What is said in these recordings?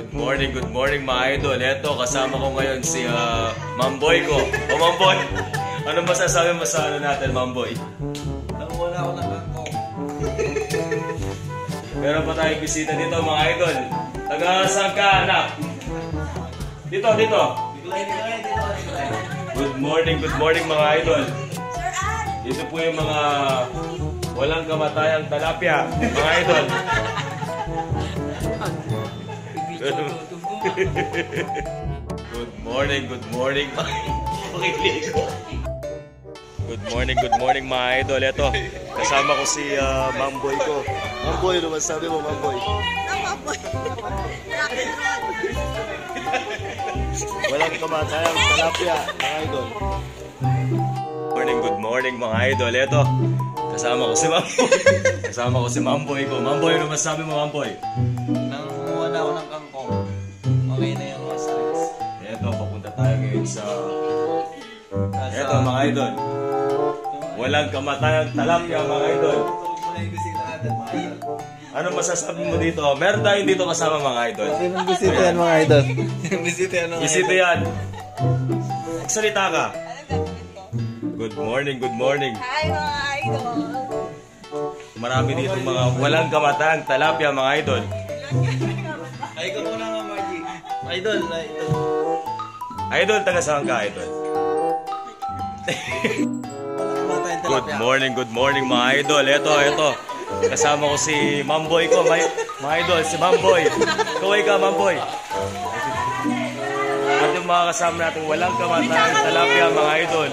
Good morning mga idol. Eto, kasama ko ngayon si Mamboy ko. O Mamboy, ano masasabi mo sa ano natin, Mamboy? Nanguha na ako ng kangkong. Meron pa tayong bisita dito mga idol. Taga-saan ka, anak? Dito. Good morning mga idol. Dito po yung mga walang kamatayang talapia, mga idol. Good morning mga idol. Ito, kasama ko si Mamboy ko. Mamboy, ano masabi mo, Mamboy? Walang kamatayang talapia, mga idol. Good morning mga idol. Ito, kasama ko si Mamboy. Kasama ko si Mamboy ko. Mamboy, ano masabi mo, Mamboy? Nanguha na ako ng kangkong. Okay na yung mga stress. Ito, papunta tayo ngayon sa... Ito mga idol. Walang kamatayang talapia mga idol. Ano masasabi mo dito? Meron tayong dito kasama mga idol. Sinong bisita yan mga idol? Bisita yan. Salita ka. Good morning. Hi mga idol. Marami dito mga walang kamatayang talapia mga idol. Ay, ko muna nga Margie. Idol. Idol, taga saan ka idol? Good morning mga idol. Ito. Kasama ko si Mamboy ko, mga idol, si Mamboy. Kaway ka, Mamboy. At yung mga kasama natin, walang kamatayang talapia, mga idol.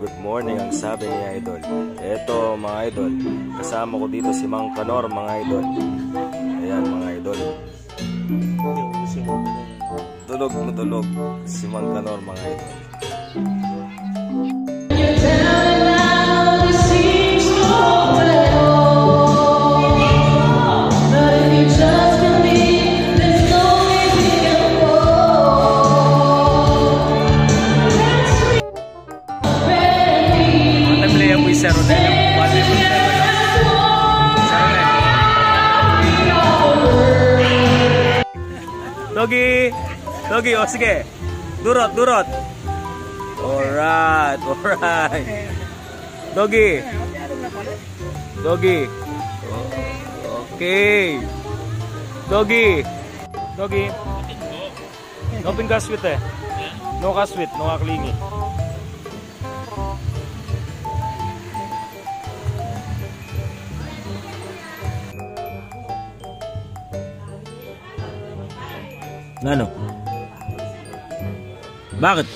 Good morning, ang sabi ni idol. Ito, mga idol, kasama ko dito si Mang Kanor, mga idol. Ayan, mga idol. Tulog si Mang Kanor, mga idol. Doggy, oh sige. Durot. Alright. Doggy. Okay. Doggy. No pinka-sweet eh. No ka-sweet, no ka-clingy. Ano? Bakit?